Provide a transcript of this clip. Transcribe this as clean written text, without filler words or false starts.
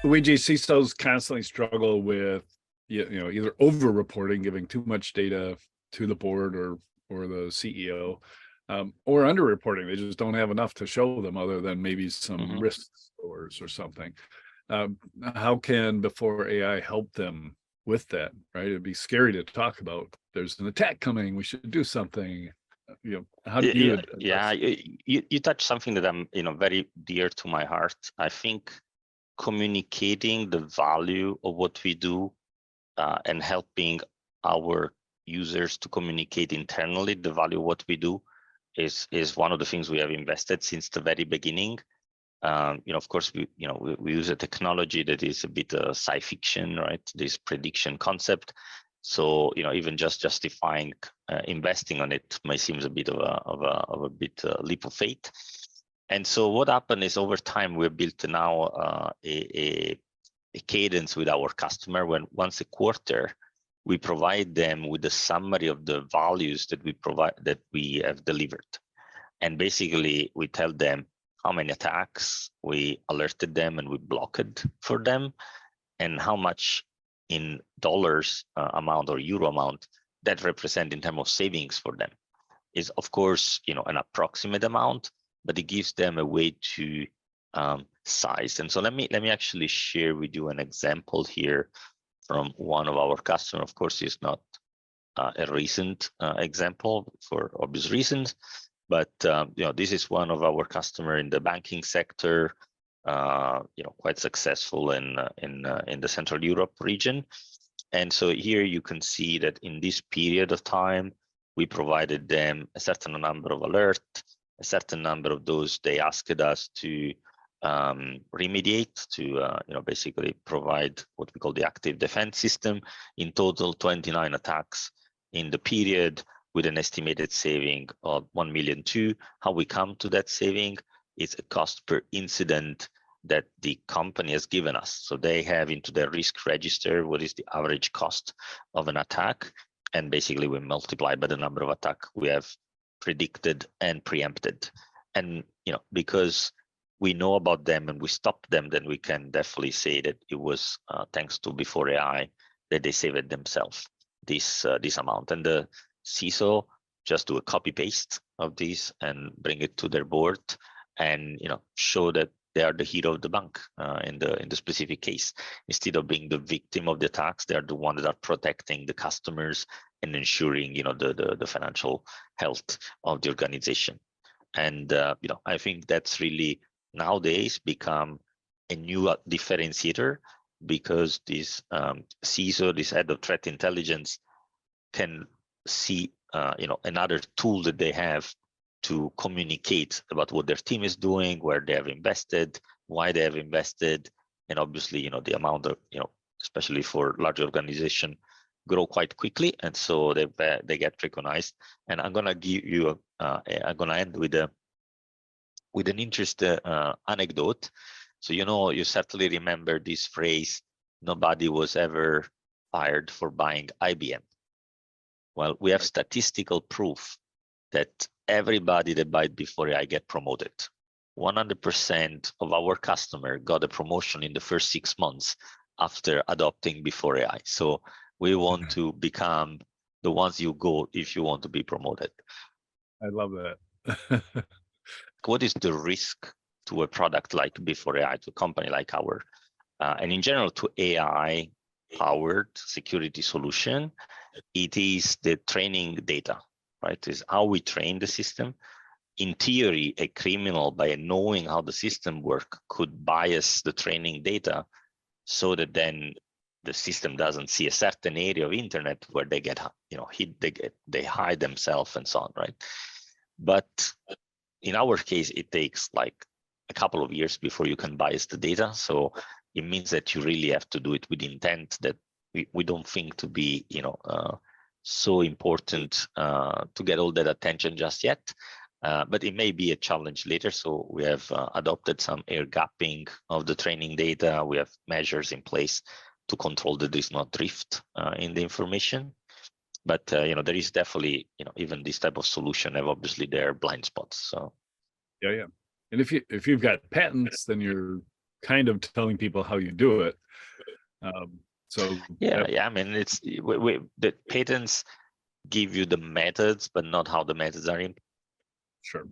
Luigi, CISOs constantly struggle with, either over-reporting, giving too much data to the board or the CEO, or under-reporting. They just don't have enough to show them other than maybe some Mhm. risk scores or something. How can Before AI help them with that, right? It'd be scary to talk about. There's an attack coming. We should do something. How do you Yeah, address? you touch something that I'm, very dear to my heart. I think communicating the value of what we do and helping our users to communicate internally the value of what we do is one of the things we have invested since the very beginning. Of course, we use a technology that is a bit sci fiction, right? This prediction concept. So even just justifying investing on it may seem a bit of a leap of faith. And so what happened is over time we built now a cadence with our customer when once a quarter we provide them with a summary of the values that we have delivered. And basically we tell them how many attacks we alerted them and we blocked for them, and how much in dollars amount or euro amount that represent in terms of savings for them. Is of course an approximate amount, but it gives them a way to size. And so let me actually share with you an example here from one of our customers. Of course, it's not a recent example for obvious reasons, but this is one of our customer in the banking sector, quite successful in the Central Europe region. And so here you can see that in this period of time, we provided them a certain number of alerts, a certain number of those they asked us to remediate, to basically provide what we call the active defense system. In total, 29 attacks in the period, with an estimated saving of 1.2 million. How we come to that saving is a cost per incident that the company has given us. So they have into their risk register what is the average cost of an attack, and basically we multiply by the number of attacks we have predicted and preempted. And because we know about them and we stopped them, then we can definitely say that it was thanks to Before AI that they saved themselves this amount. And the CISO just do a copy paste of this and bring it to their board, and show that they are the hero of the bank in the specific case. Instead of being the victim of the attacks, they are the one that are protecting the customers and ensuring the financial health of the organization. And I think that's really nowadays become a new differentiator, because this CISO, this head of threat intelligence, can see another tool that they have to communicate about what their team is doing, where they have invested, why they have invested, and obviously the amount of especially for large organization, grow quite quickly, and so they get recognized. And I'm gonna give you I'm gonna end with an interesting anecdote. So you certainly remember this phrase, nobody was ever fired for buying IBM. Well, we have statistical proof that everybody that buys Before AI get promoted. 100% of our customer got a promotion in the first 6 months after adopting Before AI. So we want to become the ones you go if you want to be promoted. I love that. What is the risk to a product like Before AI, to a company like ours, and in general to AI powered security solution? It is the training data, right? Is how we train the system. In theory, a criminal, by knowing how the system works, could bias the training data so that then the system doesn't see a certain area of internet where they get hit, they hide themselves and so on, right? But in our case, it takes like a couple of years before you can bias the data. So it means that you really have to do it with intent that we don't think to be so important to get all that attention just yet. But it may be a challenge later. So we have adopted some air gapping of the training data. We have measures in place to control that there's not drift in the information. But there is definitely even this type of solution have obviously their blind spots. So Yeah. And if you've got patents, then you're kind of telling people how you do it. So Yeah, I mean, it's the patents give you the methods, but not how the methods are sure.